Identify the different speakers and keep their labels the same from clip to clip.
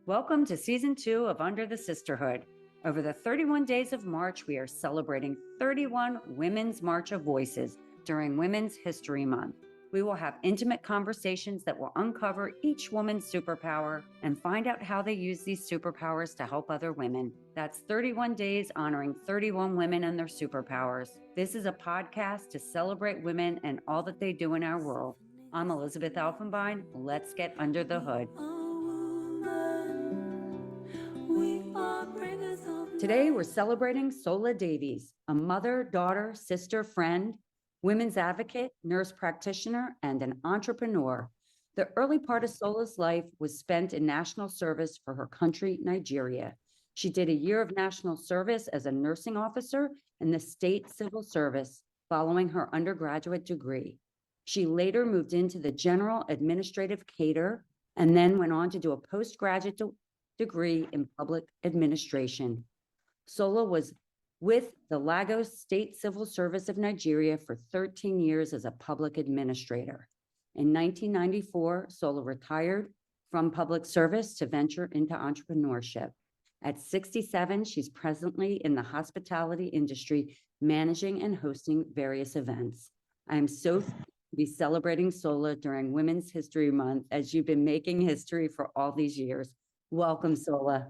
Speaker 1: Welcome to Season 2 of Under the Sisterhood. Over the 31 days of March, we are celebrating 31 Women's March of Voices during Women's History Month. We will have intimate conversations that will uncover each woman's superpower and find out how they use these superpowers to help other women. That's 31 days honoring 31 women and their superpowers. This is a podcast to celebrate women and all that they do in our world. I'm Elizabeth Elfenbein. Let's get under the hood. Today, we're celebrating Sola Davies, a mother, daughter, sister, friend, women's advocate, nurse practitioner, and an entrepreneur. The early part of Sola's life was spent in national service for her country, Nigeria. She did a year of national service as a nursing officer in the state civil service following her undergraduate degree. She later moved into the General Administrative Cader and then went on to do a postgraduate degree in public administration. Sola was with the Lagos State Civil Service of Nigeria for 13 years as a public administrator. In 1994, Sola retired from public service to venture into entrepreneurship. At 67, she's presently in the hospitality industry, managing and hosting various events. I am so thrilled to be celebrating Sola during Women's History Month, as you've been making history for all these years. Welcome, Sola.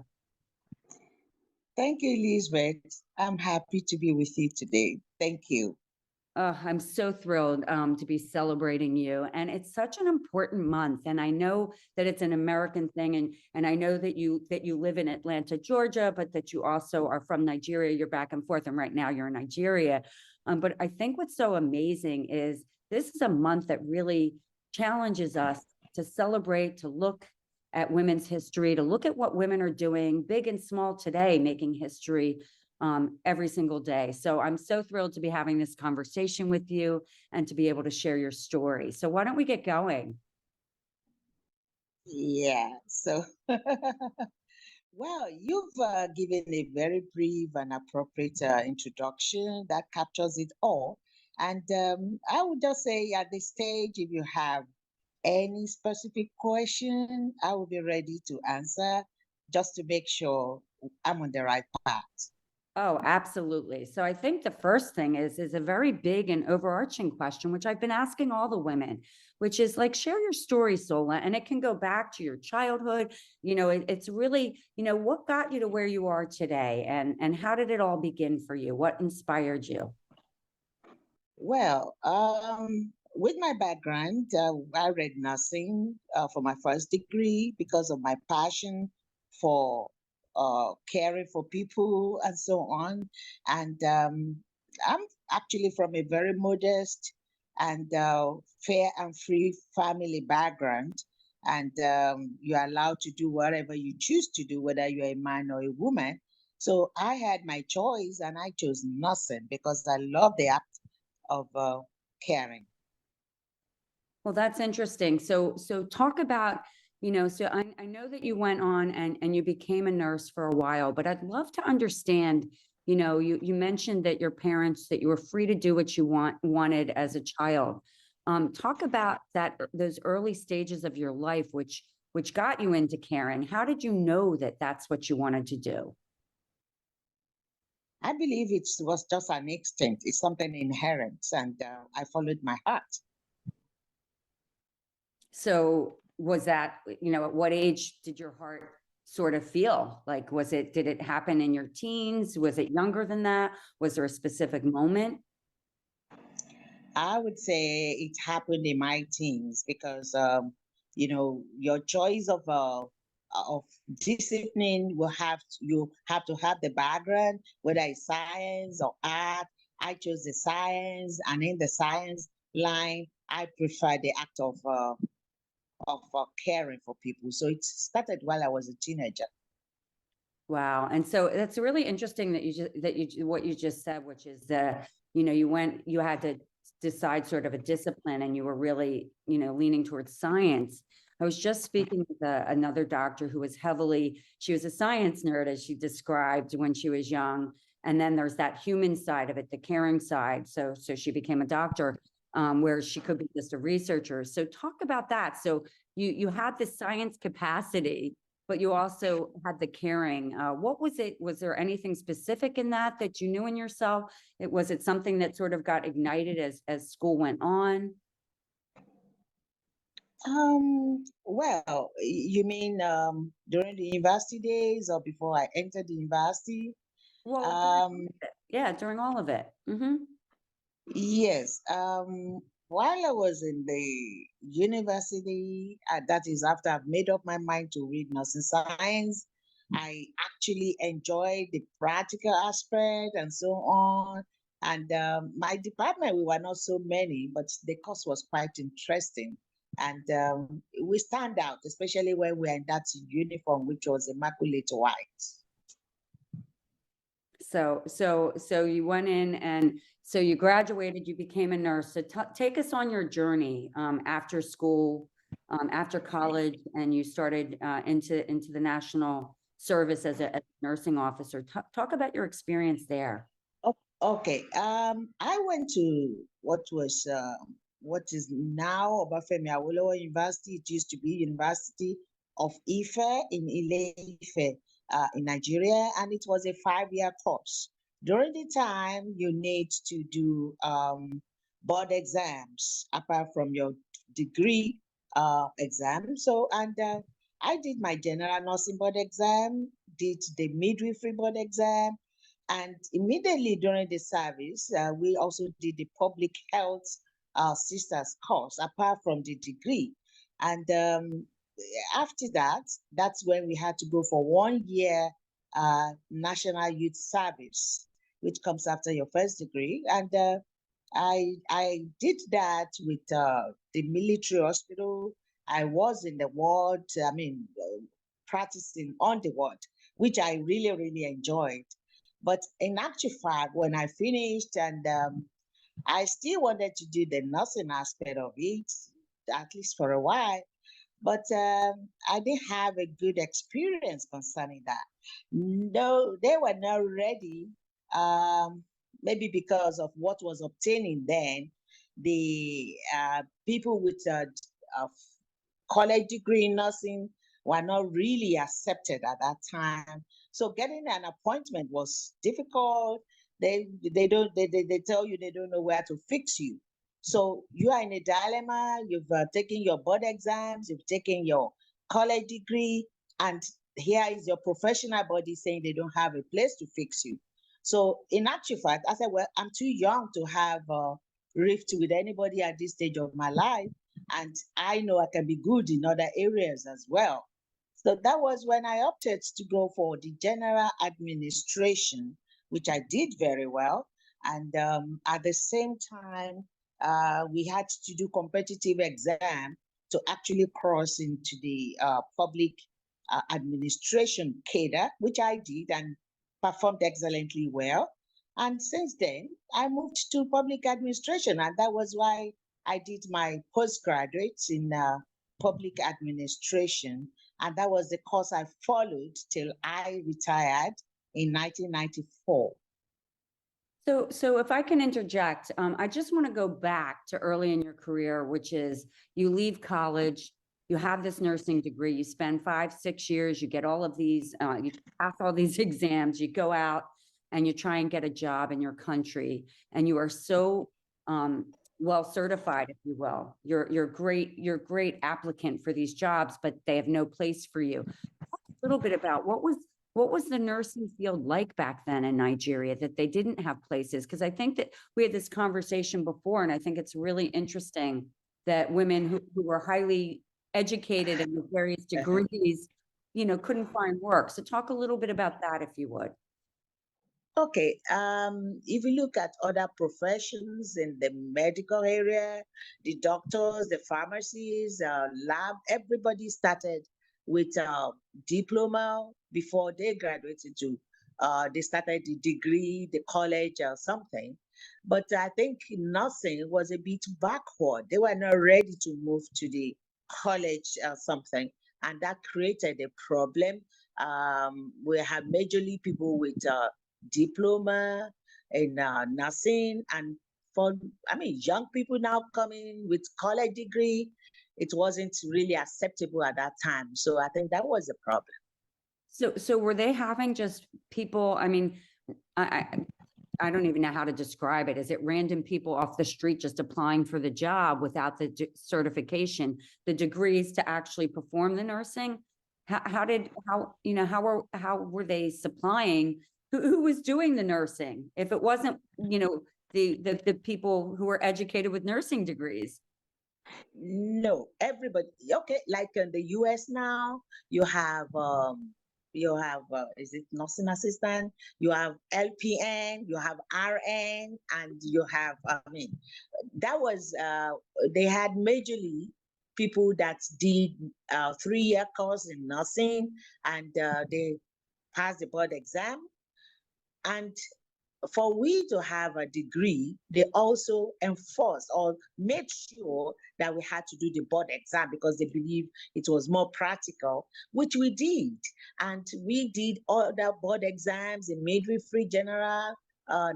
Speaker 2: Thank you, Elizabeth. I'm happy to be with you today. Thank you.
Speaker 1: I'm so thrilled to be celebrating you. And it's such an important month. And I know that it's an American thing. And I know that you live in Atlanta, Georgia, but that you also are from Nigeria. You're back and forth. And right now you're in Nigeria. But I think what's so amazing is this is a month that really challenges us to celebrate, to look at women's history, to look at what women are doing, big and small today, making history every single day. So I'm so thrilled to be having this conversation with you and to be able to share your story. So why don't we get going?
Speaker 2: Yeah, so, well, you've given a very brief and appropriate introduction that captures it all. And I would just say at this stage, if you have any specific question, I will be ready to answer just to make sure I'm on the right path.
Speaker 1: Oh, absolutely. So I think the first thing is a very big and overarching question, which I've been asking all the women, which is like, share your story, Sola, and it can go back to your childhood. It's really, what got you to where you are today, and how did it all begin for you? What inspired you?
Speaker 2: Well, with my background, I read nursing for my first degree because of my passion for caring for people and so on. And I'm actually from a very modest and fair and free family background. And you're allowed to do whatever you choose to do, whether you're a man or a woman. So I had my choice and I chose nursing because I love the act of caring.
Speaker 1: Well, that's interesting. So talk about, so I know that you went on and you became a nurse for a while, but I'd love to understand, you mentioned that your parents, that you were free to do what you wanted as a child. Talk about those early stages of your life, which got you into caring. How did you know that that's what you wanted to do?
Speaker 2: I believe it was just an instinct. It's something inherent, and I followed my heart.
Speaker 1: So was that, at what age did your heart sort of feel? Like, did it happen in your teens? Was it younger than that? Was there a specific moment?
Speaker 2: I would say it happened in my teens because, your choice of discipline you have to have the background, whether it's science or art. I chose the science, and in the science line, I prefer the act of caring for people. So it started while I was a teenager.
Speaker 1: Wow. And so that's really interesting that what you just said, which is that, you had to decide sort of a discipline, and you were really, leaning towards science. I was just speaking with another doctor who was she was a science nerd, as she described, when she was young. And then there's that human side of it, the caring side. So she became a doctor, where she could be just a researcher. So talk about that. So you had this science capacity, but you also had the caring. What was it? Was there anything specific in that you knew in yourself? Was it something that sort of got ignited as school went on?
Speaker 2: Well, you mean during the university days or before I entered the university?
Speaker 1: Well,
Speaker 2: Um,
Speaker 1: yeah, during all of it. Hmm.
Speaker 2: yes. While I was in the university, that is after I've made up my mind to read nursing science, I actually enjoyed the practical aspect and so on. And my department, we were not so many, but the course was quite interesting. And we stand out, especially when we're in that uniform, which was immaculate white.
Speaker 1: So you went in and so you graduated, you became a nurse. So take us on your journey after school, after college, and you started into the national service as a nursing officer. Talk about your experience there.
Speaker 2: Okay. I went to what is now Obafemi Awolowo University. It used to be University of Ife in Ile-Ife, in Nigeria, and it was a 5-year course. During the time, you need to do board exams apart from your degree exam. So, and I did my general nursing board exam, did the midwifery board exam, and immediately during the service, we also did the public health sisters course apart from the degree. And after that, that's when we had to go for 1 year national youth service, which comes after your first degree. And I did that with the military hospital. I was in the ward, practicing on the ward, which I really, really enjoyed. But in actual fact, when I finished and I still wanted to do the nursing aspect of it, at least for a while, but I didn't have a good experience concerning that. No, they were not ready, maybe because of what was obtaining then. The people with a college degree in nursing were not really accepted at that time. So getting an appointment was difficult. They tell you they don't know where to fix you. So you are in a dilemma. You've taken your board exams, you've taken your college degree, and here is your professional body saying they don't have a place to fix you. So in actual fact, I said, well, I'm too young to have a rift with anybody at this stage of my life, and I know I can be good in other areas as well. So that was when I opted to go for the general administration, which I did very well. And at the same time, we had to do competitive exam to actually cross into the public administration cadre, which I did and performed excellently well. And since then, I moved to public administration, and that was why I did my postgraduate in public administration, and that was the course I followed till I retired in 1994.
Speaker 1: So if I can interject, I just want to go back to early in your career, which is you leave college, you have this nursing degree, you spend 5-6 years, you get all of these, you pass all these exams, you go out and you try and get a job in your country, and you are so well certified, if you will. You're great applicant for these jobs, but they have no place for you. A little bit about what was the nursing field like back then in Nigeria that they didn't have places? Because I think that we had this conversation before, and I think it's really interesting that women who were highly educated and with various degrees, couldn't find work. So talk a little bit about that, if you would.
Speaker 2: Okay, if you look at other professions in the medical area, the doctors, the pharmacies, lab, everybody started with a diploma before they graduated to, they started the degree, the college or something. But I think nursing was a bit backward. They were not ready to move to the college or something. And that created a problem. We have majorly people with diploma in nursing, and for young people now coming with college degree, it wasn't really acceptable at that time. So I think that was a problem.
Speaker 1: So were they having just people, I mean, I don't even know how to describe it. Is it random people off the street just applying for the job without the certification, the degrees to actually perform the nursing? How were they supplying? Who was doing the nursing? If it wasn't, the people who were educated with nursing degrees?
Speaker 2: No, everybody. Okay, like in the US now, you have is it nursing assistant? You have LPN, you have RN, and you have that was they had majorly people that did 3-year course in nursing, and they passed the board exam. And for we to have a degree, they also enforced or made sure that we had to do the board exam because they believe it was more practical, which we did. And we did all the board exams in midwifery, general,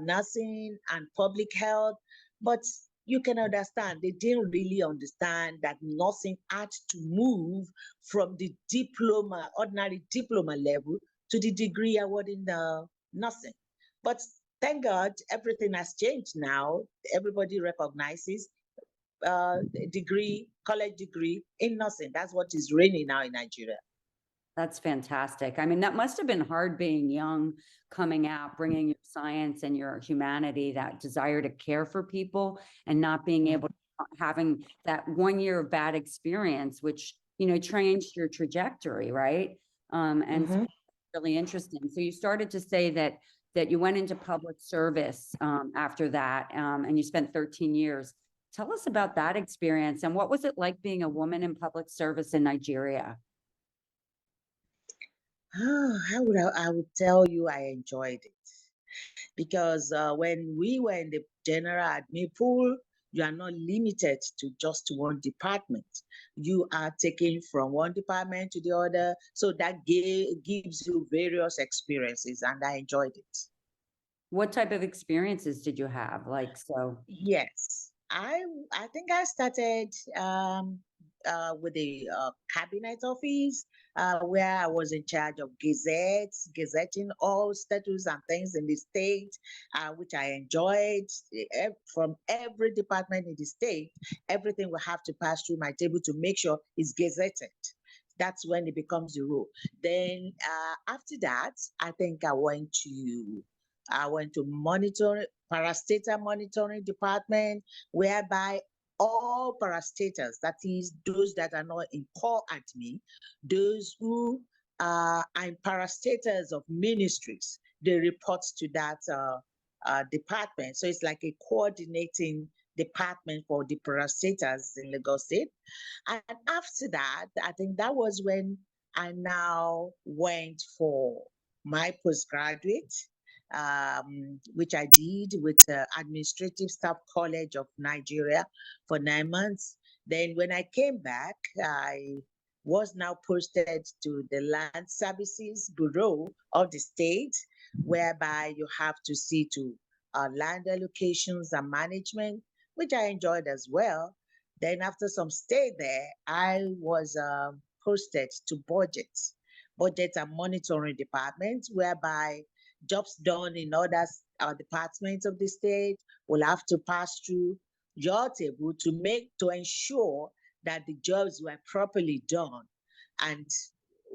Speaker 2: nursing, and public health. But you can understand, they didn't really understand that nursing had to move from the diploma, ordinary diploma level, to the degree awarding the nursing. But thank God, everything has changed now. Everybody recognizes degree, college degree in nursing. That's what is reigning now in Nigeria.
Speaker 1: That's fantastic. I mean, that must have been hard being young, coming out, bringing your science and your humanity, that desire to care for people, and not being able to, having that 1 year of bad experience, which, changed your trajectory, right? And so really interesting. So you started to say that you went into public service after that, and you spent 13 years. Tell us about that experience, and what was it like being a woman in public service in Nigeria?
Speaker 2: I would tell you I enjoyed it because when we were in the general admin pool, you are not limited to just one department. You are taken from one department to the other, so that gives you various experiences, and I enjoyed it.
Speaker 1: What type of experiences did you have? Like, so,
Speaker 2: Yes, I think I started with the cabinet office where I was in charge of gazetting all statutes and things in the state, which I enjoyed. From every department in the state, everything will have to pass through my table to make sure it's gazetted. That's when it becomes the rule. Then after that, I think I went to monitor parastatal monitoring department, whereby all parastatals, that is those that are not in core admin, those who are in parastatals of ministries, they report to that department. So it's like a coordinating department for the parastatals in Lagos State. And after that, I think that was when I now went for my postgraduate, which I did with Administrative Staff College of Nigeria for 9 months. Then when I came back, I was now posted to the Land Services Bureau of the state, whereby you have to see to land allocations and management, which I enjoyed as well. Then after some stay there, I was posted to budget and monitoring department, whereby jobs done in other departments of the state will have to pass through your table to ensure that the jobs were properly done. And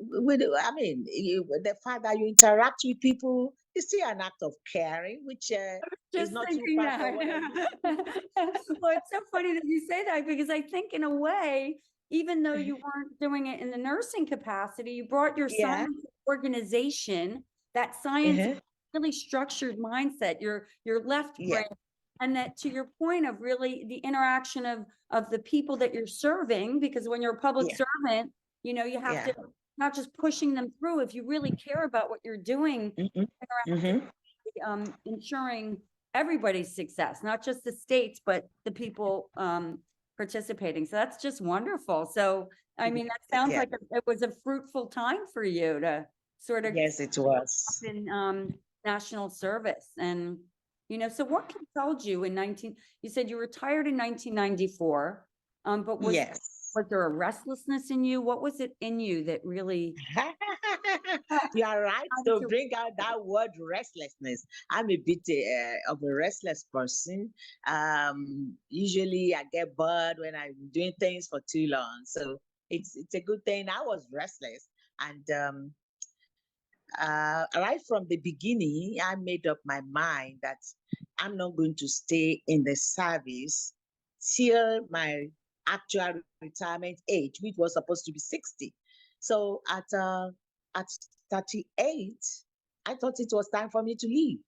Speaker 2: the fact that you interact with people is still an act of caring, which is
Speaker 1: just
Speaker 2: not too
Speaker 1: thinking
Speaker 2: far
Speaker 1: that.
Speaker 2: from what I do.
Speaker 1: Well, it's so funny that you say that, because I think in a way, even though you weren't doing it in the nursing capacity, you brought your
Speaker 2: Yeah.
Speaker 1: science organization, that science
Speaker 2: Uh-huh.
Speaker 1: really structured mindset, your left
Speaker 2: Yeah.
Speaker 1: brain, and that, to your point of really the interaction of the people that you're serving, because when you're a public
Speaker 2: Yeah.
Speaker 1: servant, you have
Speaker 2: Yeah.
Speaker 1: to, not just pushing them through. If you really care about what you're doing,
Speaker 2: Mm-hmm. Mm-hmm.
Speaker 1: ensuring everybody's success, not just the states, but the people participating. So that's just wonderful. So, I mean, that sounds
Speaker 2: Yeah.
Speaker 1: like it was a fruitful time for you to sort of
Speaker 2: Yes, it was.
Speaker 1: in national service. And, so what compelled you in you said you retired in 1994, but was
Speaker 2: Yes.
Speaker 1: Was there a restlessness in you? What was it in you that really
Speaker 2: You are right
Speaker 1: how did
Speaker 2: to
Speaker 1: you
Speaker 2: bring out that word restlessness. I'm a bit of a restless person. Usually I get bored when I'm doing things for too long. So it's a good thing. I was restless. And right from the beginning, I made up my mind that I'm not going to stay in the service till my actual retirement age, which was supposed to be 60. So at 38, I thought it was time for me to leave.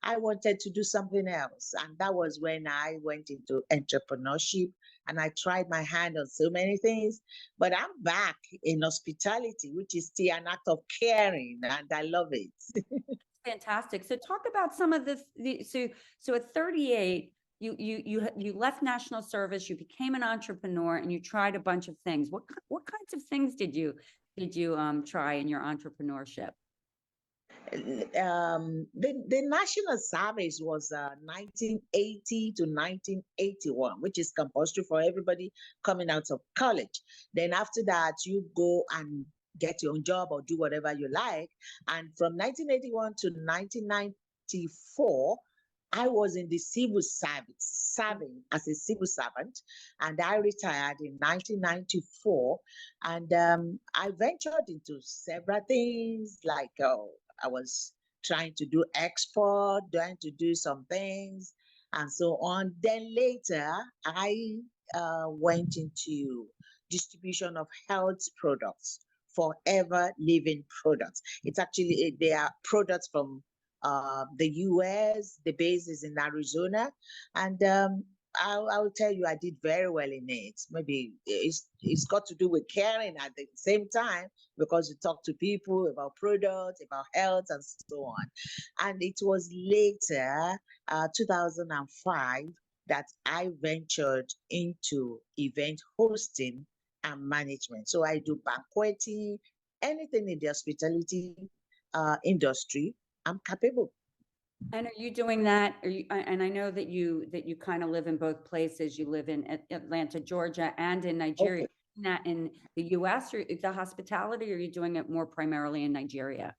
Speaker 2: I wanted to do something else. And that was when I went into entrepreneurship and I tried my hand on so many things. But I'm back in hospitality, which is still an act of caring, and I love it.
Speaker 1: fantastic. So talk about some of so at 38, you left national service, you became an entrepreneur and you tried a bunch of things. What kinds of things did you try in your entrepreneurship?
Speaker 2: The national service was 1980 to 1981, which is compulsory for everybody coming out of college. Then after that, you go and get your own job or do whatever you like. And from 1981 to 1994, I was in the civil service, serving as a civil servant, and I retired in 1994. And I ventured into several things like I was trying to do export, trying to do some things, and so on. Then later, I went into distribution of health products, forever living products. It's actually, they are products from the US, the base is in Arizona, and I will tell you, I did very well in it. Maybe it's got to do with caring at the same time because you talk to people about products, about health, and so on. And it was later, 2005, that I ventured into event hosting and management. So I do banqueting, anything in the hospitality industry, I'm capable.
Speaker 1: And are you doing that? And I know that you kind of live in both places. You live in Atlanta, Georgia, and in Nigeria.
Speaker 2: Okay.
Speaker 1: Doing that in the US or the hospitality, or are you doing it more primarily in Nigeria?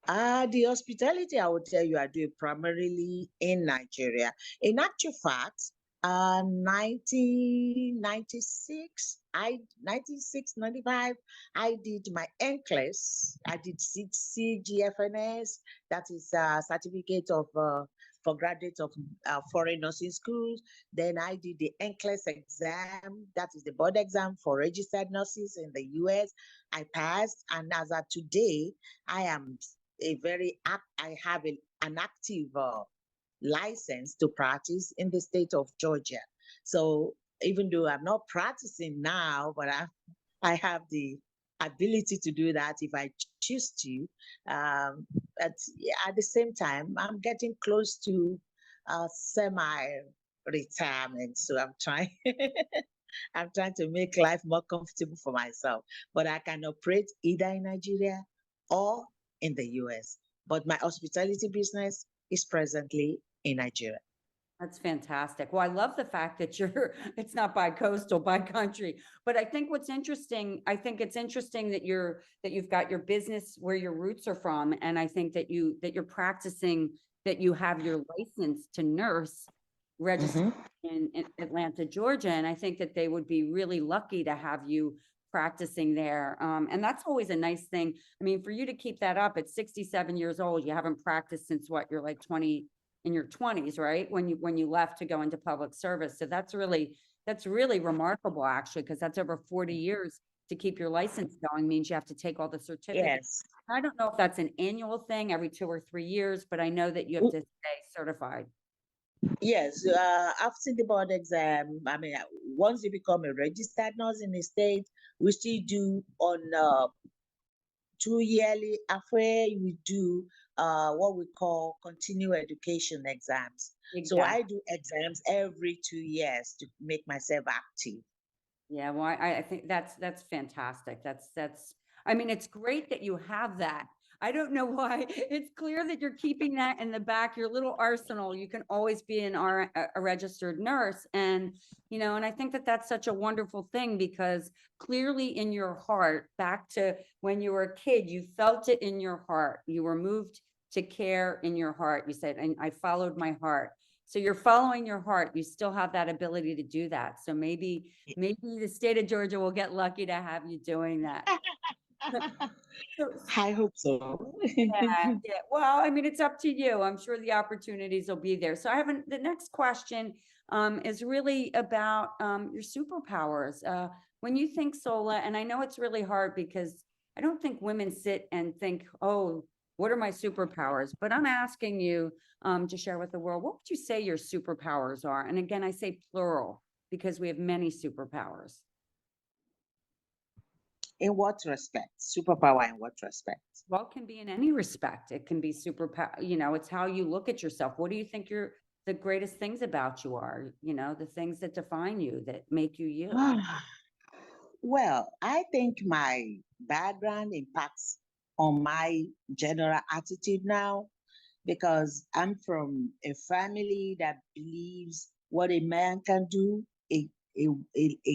Speaker 2: The hospitality, I would tell you, I do it primarily in Nigeria. In actual fact, 1996, 95, I did my NCLEX. I did CGFNS, that is a certificate of for graduates of foreign nursing schools. Then I did the NCLEX exam, that is the board exam for registered nurses in the US. I passed, and as of today, I am I have an active license to practice in the state of Georgia. So even though I'm not practicing now, but I have the ability to do that if I choose to. But yeah, at the same time, I'm getting close to semi-retirement, so I'm trying. I'm trying to make life more comfortable for myself, but I can operate either in Nigeria or in the US. But my hospitality business is presently in Nigeria.
Speaker 1: That's fantastic. Well, I love the fact that you're, it's not by coastal, by country. But I think what's interesting, I think it's interesting that you've got your business where your roots are from. And I think that you're practicing, that you have your license to nurse registered
Speaker 2: Mhm.
Speaker 1: in Atlanta, Georgia. And I think that they would be really lucky to have you practicing there. And that's always a nice thing. I mean, for you to keep that up at 67 years old, you haven't practiced since what, you're like 20 in your 20s, right? When you left to go into public service. So that's really remarkable actually, because that's over 40 years to keep your license going means you have to take all the certificates.
Speaker 2: Yes.
Speaker 1: I don't know if that's an annual thing every 2 or 3 years, but I know that you have to stay certified.
Speaker 2: Yes, after the board exam, I mean, once you become a registered nurse in the state, we still do on 2 yearly affair, we do what we call continuing education exams. So
Speaker 1: Exactly.
Speaker 2: I do exams every 2 years to make myself active.
Speaker 1: Yeah, well, I think that's fantastic. I mean, it's great that you have that. I don't know why. It's clear that you're keeping that in the back, your little arsenal. You can always be a registered nurse. And, and I think that that's such a wonderful thing because clearly in your heart, back to when you were a kid, you felt it in your heart. You were moved to care in your heart. You said, and I followed my heart. So you're following your heart. You still have that ability to do that. So maybe the state of Georgia will get lucky to have you doing that. So,
Speaker 2: I hope so.
Speaker 1: yeah. Well, I mean, it's up to you. I'm sure the opportunities will be there. So the next question is really about your superpowers. When you think Sola, and I know it's really hard because I don't think women sit and think, oh, what are my superpowers? But I'm asking you to share with the world, what would you say your superpowers are? And again, I say plural because we have many superpowers.
Speaker 2: In what respect? Superpower in what respect?
Speaker 1: Well, it can be in any respect. It can be superpower, it's how you look at yourself. What do you think the greatest things about you are? The things that define you, that make you you.
Speaker 2: Well, I think my background impacts on my general attitude now because I'm from a family that believes what a man can do, a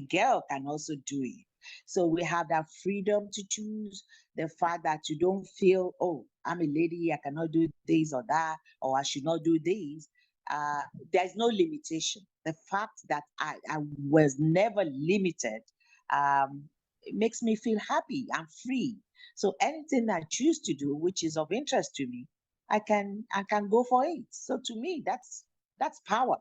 Speaker 2: girl can also do it. So we have that freedom to choose, the fact that you don't feel, oh, I'm a lady, I cannot do this or that, or I should not do this. There's no limitation. The fact that I was never limited it makes me feel happy. I'm free. So anything I choose to do, which is of interest to me, I can go for it. So to me, that's power.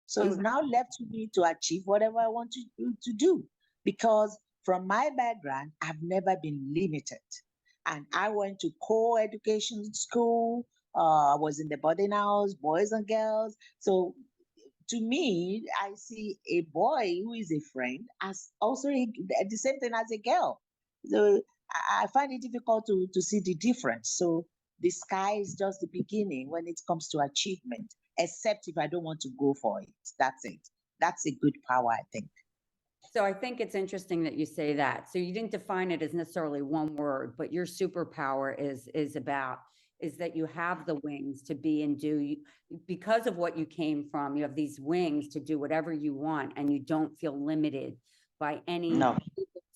Speaker 2: So it's now left to me to achieve whatever I want to do. Because from my background, I've never been limited. And I went to co-education school. I was in the boarding house, boys and girls. So to me, I see a boy who is a friend as also the same thing as a girl. So I find it difficult to see the difference. So the sky is just the beginning when it comes to achievement, except if I don't want to go for it. That's it. That's a good power, I think.
Speaker 1: So I think it's interesting that you say that. So you didn't define it as necessarily one word, but your superpower is that you have the wings to be and do because of what you came from. You have these wings to do whatever you want, and you don't feel limited by any
Speaker 2: No.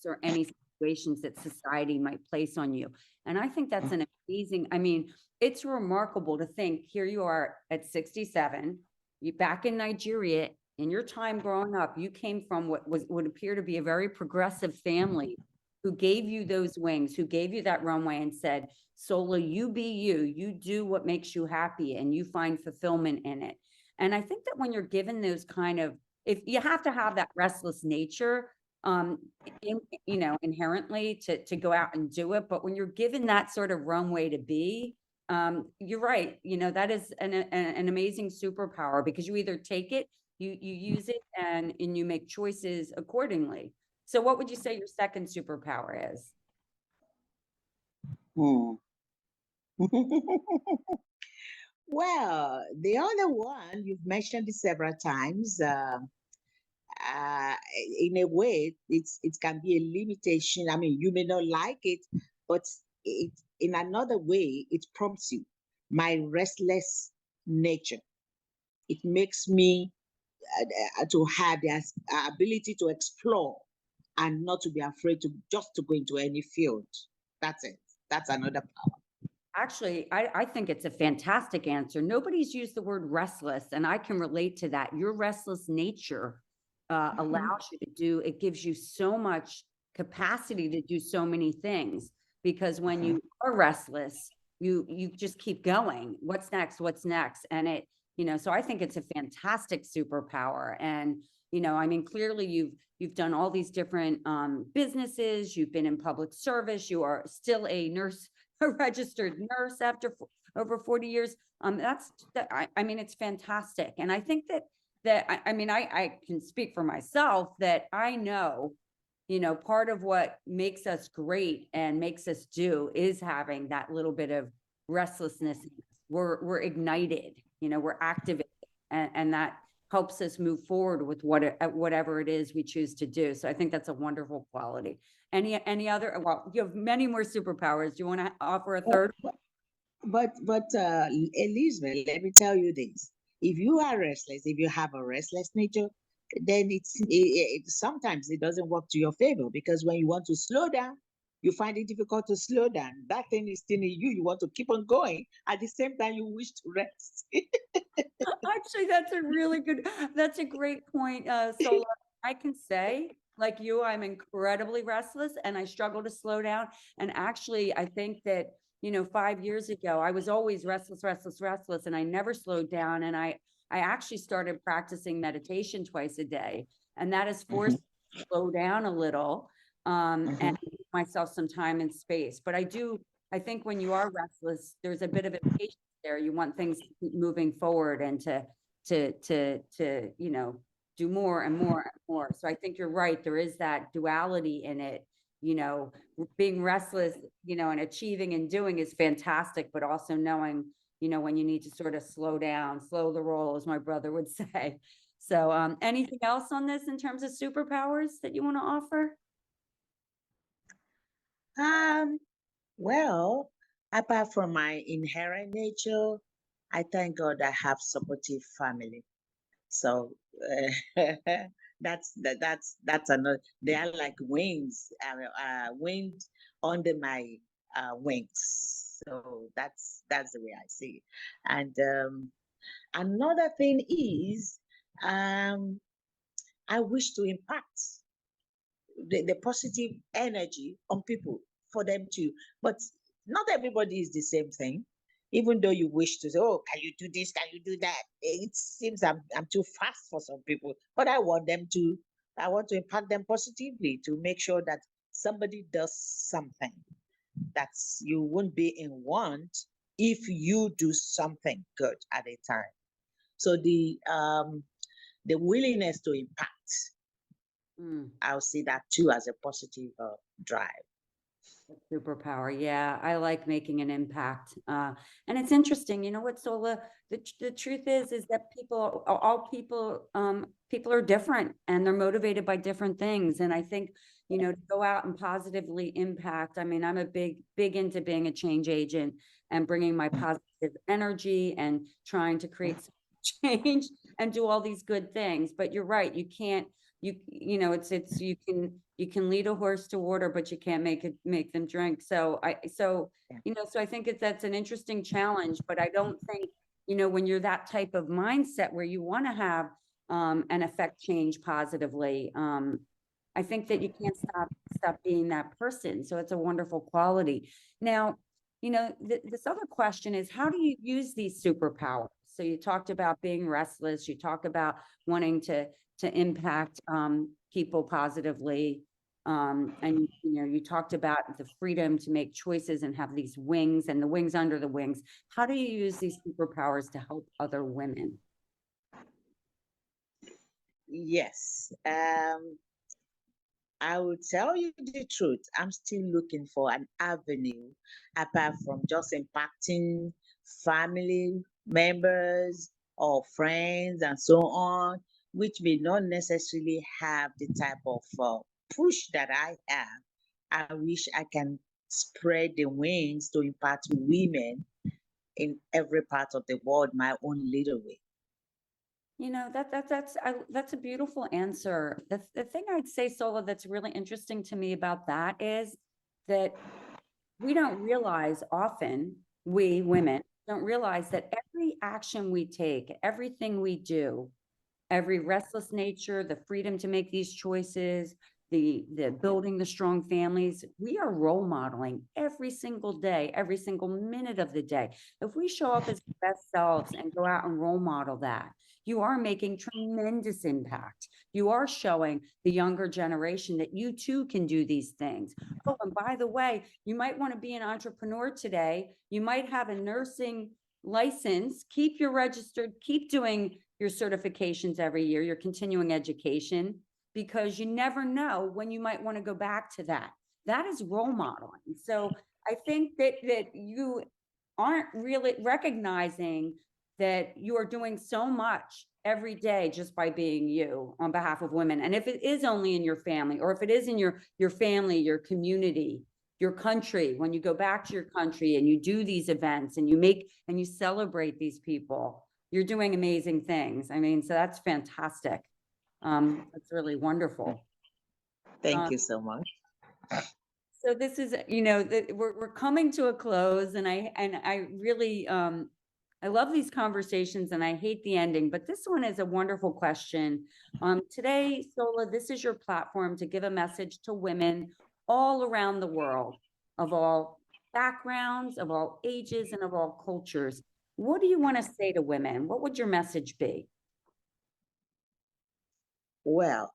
Speaker 1: or any situations that society might place on you. And I think that's an amazing. I mean, it's remarkable to think here you are at 67, you back in Nigeria. In your time growing up, you came from what would appear to be a very progressive family who gave you those wings, who gave you that runway and said, Sola, you be you, you do what makes you happy and you find fulfillment in it. And I think that when you're given those kind of, if you have to have that restless nature, inherently to go out and do it. But when you're given that sort of runway to be, you're right. That is an amazing superpower because you either take it, you use it and you make choices accordingly. So what would you say your second superpower is?
Speaker 2: Well, the other one, you've mentioned it several times. In a way, it can be a limitation. I mean, you may not like it, but in another way, it prompts you. My restless nature. It makes me to have the ability to explore and not to be afraid to just to go into any field. That's it. That's another power.
Speaker 1: Actually, I think it's a fantastic answer. Nobody's used the word restless, and I can relate to that. Your restless nature allows you to do, it gives you so much capacity to do so many things because when you are restless, you just keep going. What's next? What's next? And so I think it's a fantastic superpower. And, I mean, clearly you've done all these different businesses, you've been in public service, you are still a nurse, a registered nurse after over 40 years. I mean, it's fantastic. And I think that I can speak for myself that I know, part of what makes us great and makes us do is having that little bit of restlessness. We're ignited, we're activated, and that helps us move forward with whatever it is we choose to do. So I think that's a wonderful quality. Any other, well, you have many more superpowers. Do you want to offer a third?
Speaker 2: But Elizabeth, let me tell you this: if you are restless, if you have a restless nature, then sometimes it doesn't work to your favor, because when you want to slow down, you find it difficult to slow down. That thing is still in you. You want to keep on going. At the same time, you wish to rest.
Speaker 1: Actually, that's a great point, Sola. I can say, like you, I'm incredibly restless and I struggle to slow down. And actually, I think that, 5 years ago, I was always restless, restless, restless, and I never slowed down. And I actually started practicing meditation twice a day. And that has forced me to slow down a little, and give myself some time and space. But I think when you are restless, there's a bit of impatience there. You want things to keep moving forward and to do more and more and more. So I think you're right. There is that duality in it. Being restless, and achieving and doing is fantastic, but also knowing, when you need to sort of slow down, slow the roll, as my brother would say. So, anything else on this in terms of superpowers that you want to offer?
Speaker 2: Um, well, apart from my inherent nature, I thank God I have supportive family. So that's another. They are like wings, wind under my wings. So that's the way I see it. And another thing is, um, I wish to impact the positive energy on people for them to, but not everybody is the same thing. Even though you wish to say, oh, can you do this? Can you do that? It seems I'm too fast for some people, but I want to impact them positively to make sure that somebody does something that's you won't be in want if you do something good at a time. So the willingness to impact,
Speaker 1: Mm.
Speaker 2: I'll see that too as a positive drive.
Speaker 1: Superpower. Yeah, I like making an impact. And it's interesting, you know what, Sola, the truth is that all people, people are different and they're motivated by different things. And I think, to go out and positively impact, I mean, I'm a big into being a change agent and bringing my positive energy and trying to create some change and do all these good things. But you're right, you can't, it's you can lead a horse to water, but you can't make them drink. So I think that's an interesting challenge, but I don't think, when you're that type of mindset where you want to have and affect change positively, I think that you can't stop being that person. So it's a wonderful quality. Now, this other question is, how do you use these superpowers? So you talked about being restless, you talk about wanting to impact people positively. And you talked about the freedom to make choices and have these wings and the wings under the wings. How do you use these superpowers to help other women?
Speaker 2: Yes. I will tell you the truth. I'm still looking for an avenue apart from just impacting family members or friends and so on, which may not necessarily have the type of push that I have. I wish I can spread the wings to impact women in every part of the world my own little way.
Speaker 1: That's a beautiful answer. The thing I'd say, Sola, that's really interesting to me about that is that we don't realize often, we women don't realize that every action we take, everything we do, every restless nature, the freedom to make these choices, the building the strong families, we are role modeling every single day, every single minute of the day. If we show up as the best selves and go out and role model that, you are making tremendous impact. You are showing the younger generation that you too can do these things. Oh, and by the way, you might want to be an entrepreneur today. You might have a nursing license, keep your registered, keep doing your certifications every year, your continuing education, because you never know when you might want to go back to that. That is role modeling. So I think that you aren't really recognizing that you are doing so much every day just by being you on behalf of women. And if it is only in your family, or if it is in your family, your community, your country, when you go back to your country and you do these events and you celebrate these people, you're doing amazing things. I mean, so that's fantastic. That's really wonderful.
Speaker 2: Thank you so much.
Speaker 1: So this is, we're coming to a close, and I really I love these conversations, and I hate the ending, but this one is a wonderful question. Today, Sola, this is your platform to give a message to women all around the world, of all backgrounds, of all ages, and of all cultures. What do you want to say to women? What would your message be?
Speaker 2: Well,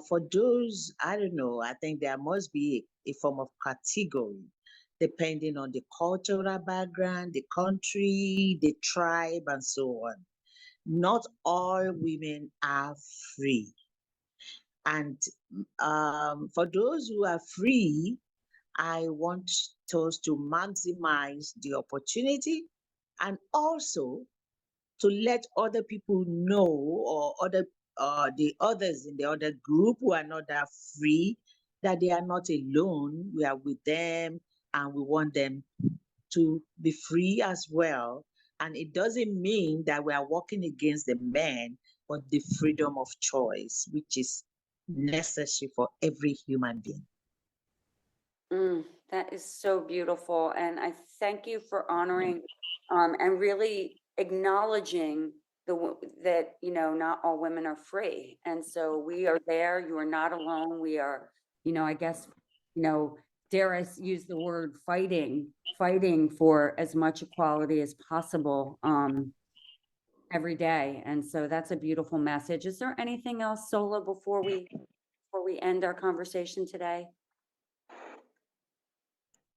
Speaker 2: for those, I don't know, I think there must be a form of category depending on the cultural background, the country, the tribe, and so on. Not all women are free. And for those who are free, I want us to maximize the opportunity and also to let other people know, or the others in the other group who are not that free, that they are not alone. We are with them, and we want them to be free as well. And it doesn't mean that we are working against the men, but the freedom of choice, which is necessary for every human being.
Speaker 1: That is so beautiful. And I thank you for honoring and really acknowledging that, not all women are free. And so we are there. You are not alone. We are, I guess, dare I use the word fighting for as much equality as possible every day. And so that's a beautiful message. Is there anything else, Sola, before we end our conversation today?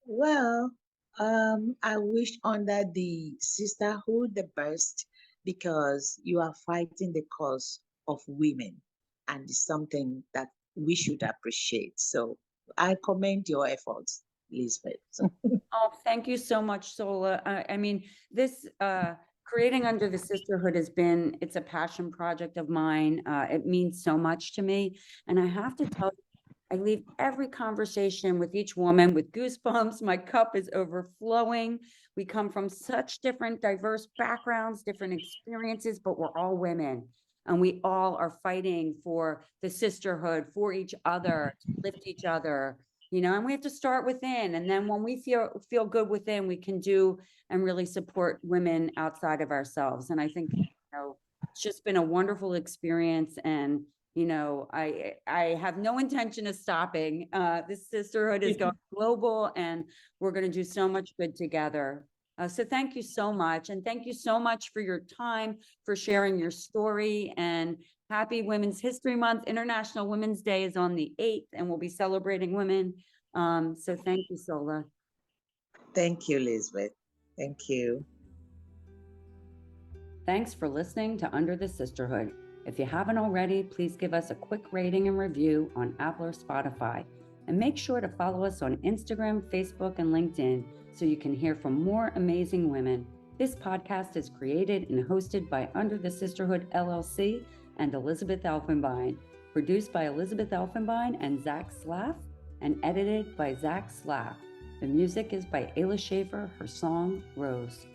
Speaker 2: Well, I wish under the sisterhood the best, because you are fighting the cause of women, and it's something that we should appreciate. So I commend your efforts, Elizabeth.
Speaker 1: Oh, thank you so much, Sola. I mean, this creating Under the Sisterhood it's a passion project of mine. It means so much to me. And I have to tell you, I leave every conversation with each woman with goosebumps. My cup is overflowing. We come from such different, diverse backgrounds, different experiences, but we're all women. And we all are fighting for the sisterhood, for each other, to lift each other, and we have to start within. And then when we feel good within, we can do and really support women outside of ourselves. And I think, it's just been a wonderful experience. And, I have no intention of stopping. This sisterhood is going global, and we're going to do so much good together. So thank you so much. And thank you so much for your time, for sharing your story, and happy Women's History Month. International Women's Day is on the 8th, and we'll be celebrating women. So thank you, Sola.
Speaker 2: Thank you, Elizabeth. Thank you.
Speaker 1: Thanks for listening to Under the Sisterhood. If you haven't already, please give us a quick rating and review on Apple or Spotify. And make sure to follow us on Instagram, Facebook, and LinkedIn so you can hear from more amazing women. This podcast is created and hosted by Under the Sisterhood LLC and Elizabeth Elfenbein, produced by Elizabeth Elfenbein and Zach Slaff, and edited by Zach Slaff. The music is by Ayla Schaefer, her song, Rose.